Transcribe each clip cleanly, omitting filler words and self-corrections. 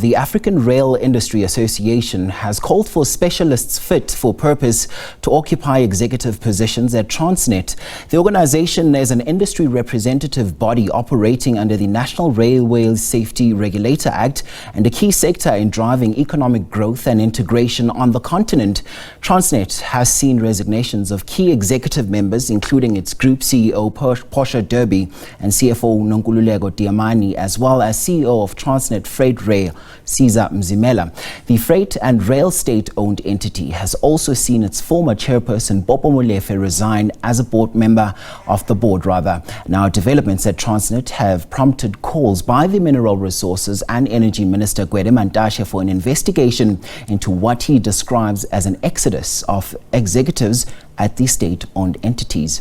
The African Rail Industry Association has called for specialists fit for purpose to occupy executive positions at Transnet. The organization is an industry representative body operating under the National Railways Safety Regulator Act and a key sector in driving economic growth and integration on the continent. Transnet has seen resignations of key executive members, including its Group CEO Portia and CFO Nonkululeko, Dlamini, as well as CEO of Transnet Freight Rail, Siza, Mzimela. The freight and rail state-owned entity has also seen its former chairperson Popo Molefe resign as a board member of the board. Now, developments at Transnet have prompted calls by the Mineral Resources and Energy Minister Gwede Mantashe for an investigation into what he describes as an exodus of executives at the state-owned entities.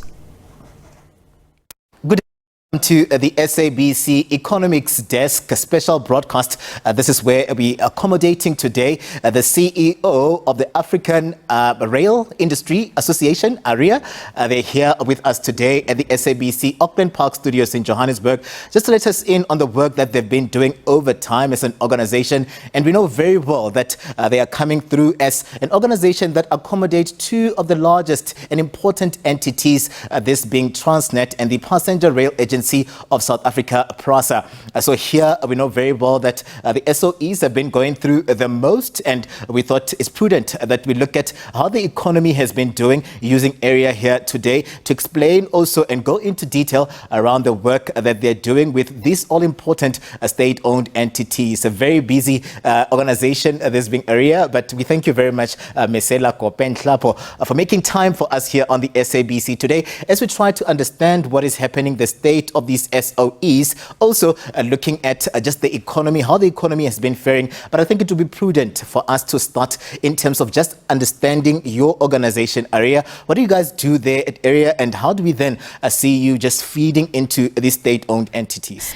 To the SABC Economics Desk, a special broadcast. This is where we are accommodating today the CEO of the African Rail Industry Association, ARIA. They're here with us today at the SABC Auckland Park Studios in Johannesburg, just to let us in on the work that they've been doing over time as an organization. And we know very well that they are coming through as an organization that accommodates two of the largest and important entities, this being Transnet and the Passenger Rail Agency of South Africa, PRASA. So here we know very well that the SOEs have been going through the most, and we thought it's prudent that we look at how the economy has been doing using ARIA here today to explain also and go into detail around the work that they're doing with these all-important state-owned entities. A very busy organization, this being ARIA, but we thank you very much, Mesela Kope-Nhlapo, for making time for us here on the SABC today as we try to understand what is happening, the state of these SOEs, also looking at just the economy, how the economy has been faring. But I think it would be prudent for us to start in terms of just understanding your organization, ARIA. What do you guys do there at ARIA, and how do we then see you just feeding into these state-owned entities?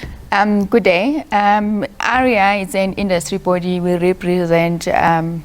Good day. ARIA is an industry body. We represent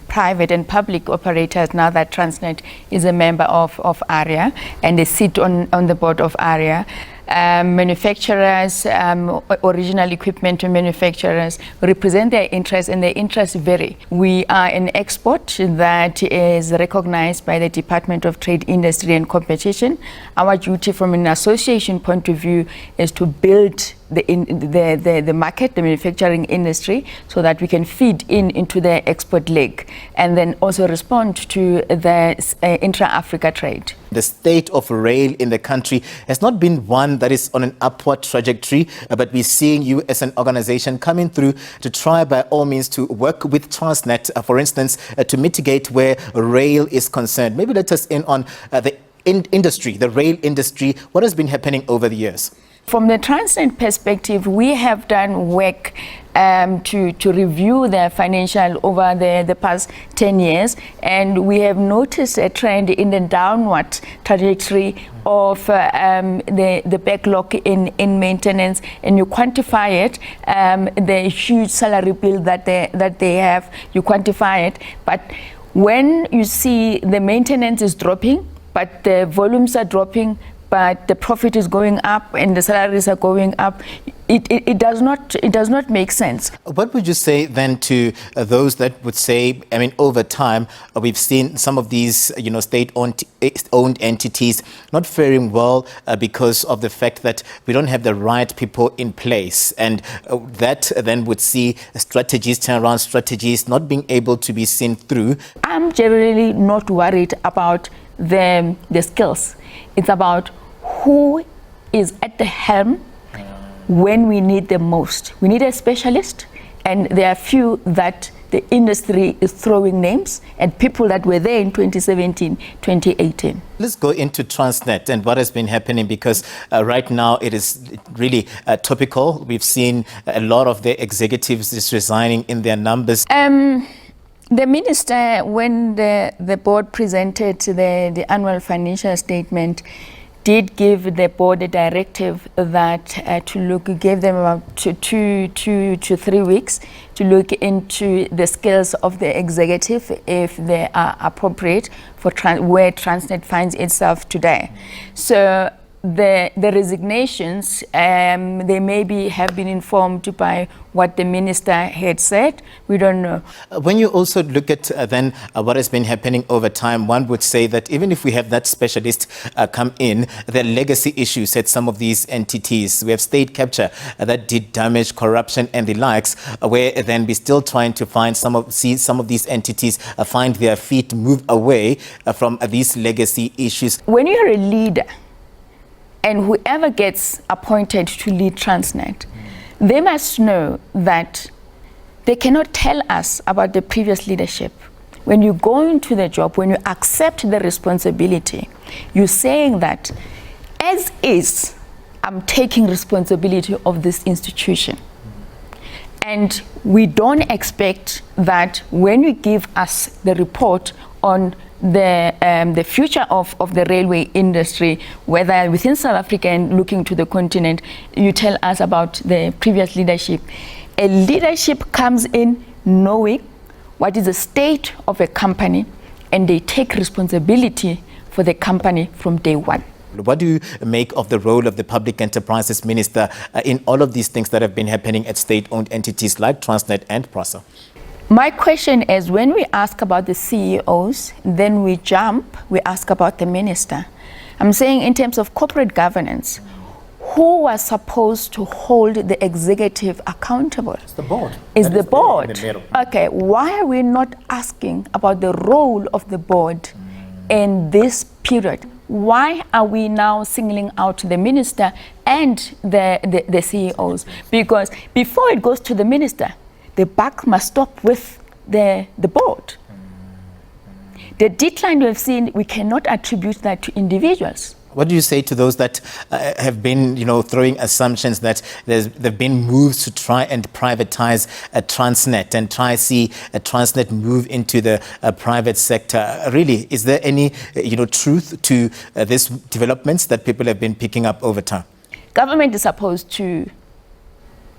private and public operators now that Transnet is a member of ARIA, and they sit on the board of ARIA. Manufacturers, original equipment manufacturers represent their interests, and their interests vary. We are an export that is recognized by the Department of Trade, Industry and Competition. Our duty from an association point of view is to build the market, the manufacturing industry, so that we can feed into the export leg and then also respond to the intra-Africa trade. The state of rail in the country has not been one that is on an upward trajectory, but we're seeing you as an organization coming through to try by all means to work with Transnet, for instance, to mitigate where rail is concerned. Maybe let us in on the industry, the rail industry. What has been happening over the years? From the Transnet perspective, we have done work to review their financial over the past 10 years, and we have noticed a trend in the downward trajectory of the backlog in maintenance, and you quantify it, the huge salary bill that they have, you quantify it. But when you see the maintenance is dropping, but the volumes are dropping, but the profit is going up and the salaries are going up, it does not make sense. What would you say then to those that would say, I mean, over time we've seen some of these, state-owned entities not faring well because of the fact that we don't have the right people in place, and that then would see strategies, turnaround strategies, not being able to be seen through? I'm generally not worried about the skills. It's about who is at the helm when we need them most. We need a specialist, and there are few that the industry is throwing names and people that were there in 2017, 2018. Let's go into Transnet and what has been happening, because right now it is really topical. We've seen a lot of the executives just resigning in their numbers. The minister, when the board presented the annual financial statement, did give the board a directive that gave them about two to 3 weeks to look into the skills of the executive, if they are appropriate for where Transnet finds itself today. So the resignations, they maybe have been informed by what the minister had said. We don't know. When you also look at then what has been happening over time, one would say that even if we have that specialist come in, the legacy issues at some of these entities, we have state capture that did damage, corruption and the likes, where then we're still trying to find some of these entities find their feet, move away from these legacy issues. When you're a leader, and whoever gets appointed to lead Transnet, they must know that they cannot tell us about the previous leadership. When you go into the job, when you accept the responsibility, you're saying that, as is, I'm taking responsibility of this institution. And we don't expect that when you give us the report on the future of the railway industry, whether within South Africa and looking to the continent, you tell us about the previous leadership. A leadership comes in knowing what is the state of a company, and they take responsibility for the company from day one. What do you make of the role of the Public Enterprises Minister in all of these things that have been happening at state-owned entities like Transnet and Portia? My question is, when we ask about the CEOs, then we ask about the minister. I'm saying in terms of corporate governance, who was supposed to hold the executive accountable? It's the board. It's the board. In the middle. Okay, why are we not asking about the role of the board in this period? Why are we now singling out the minister and the CEOs? Because before it goes to the minister, the buck must stop with the board. The decline we've seen, we cannot attribute that to individuals. What do you say to those that have been, throwing assumptions that there've been moves to try and privatize Transnet and try to see Transnet move into the private sector? Really, is there any, truth to these developments that people have been picking up over time? Government is supposed to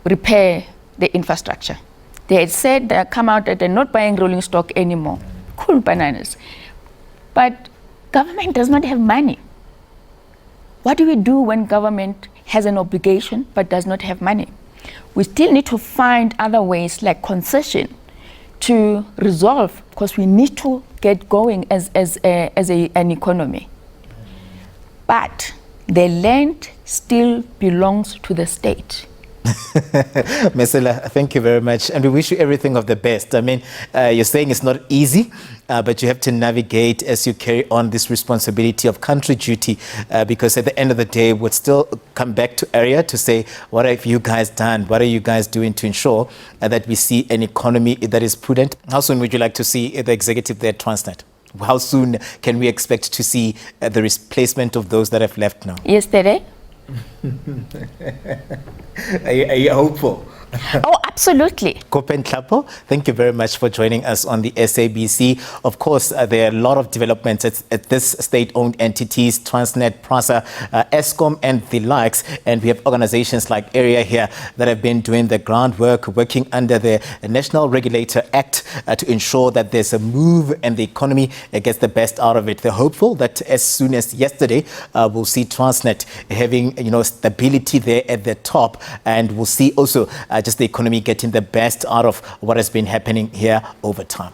repair the infrastructure. They had said they come out that they're not buying rolling stock anymore. Cool bananas. But government does not have money. What do we do when government has an obligation but does not have money? We still need to find other ways like concession to resolve, because we need to get going as an economy. But the land still belongs to the state. Mzimela, thank you very much, and we wish you everything of the best. I mean, you're saying it's not easy, but you have to navigate as you carry on this responsibility of country duty, because at the end of the day, we'll still come back to ARIA to say, what have you guys done? What are you guys doing to ensure that we see an economy that is prudent? How soon would you like to see the executive there at Transnet? How soon can we expect to see the replacement of those that have left now? Yesterday. Are you hopeful? Oh, absolutely. Kope-Nhlapo, thank you very much for joining us on the SABC. Of course, there are a lot of developments at this state-owned entities, Transnet, Portia, Eskom and the likes. And we have organizations like ARIA here that have been doing the groundwork, working under the National Regulator Act to ensure that there's a move and the economy gets the best out of it. They're hopeful that as soon as yesterday, we'll see Transnet having, stability there at the top, and we'll see also just the economy getting the best out of what has been happening here over time.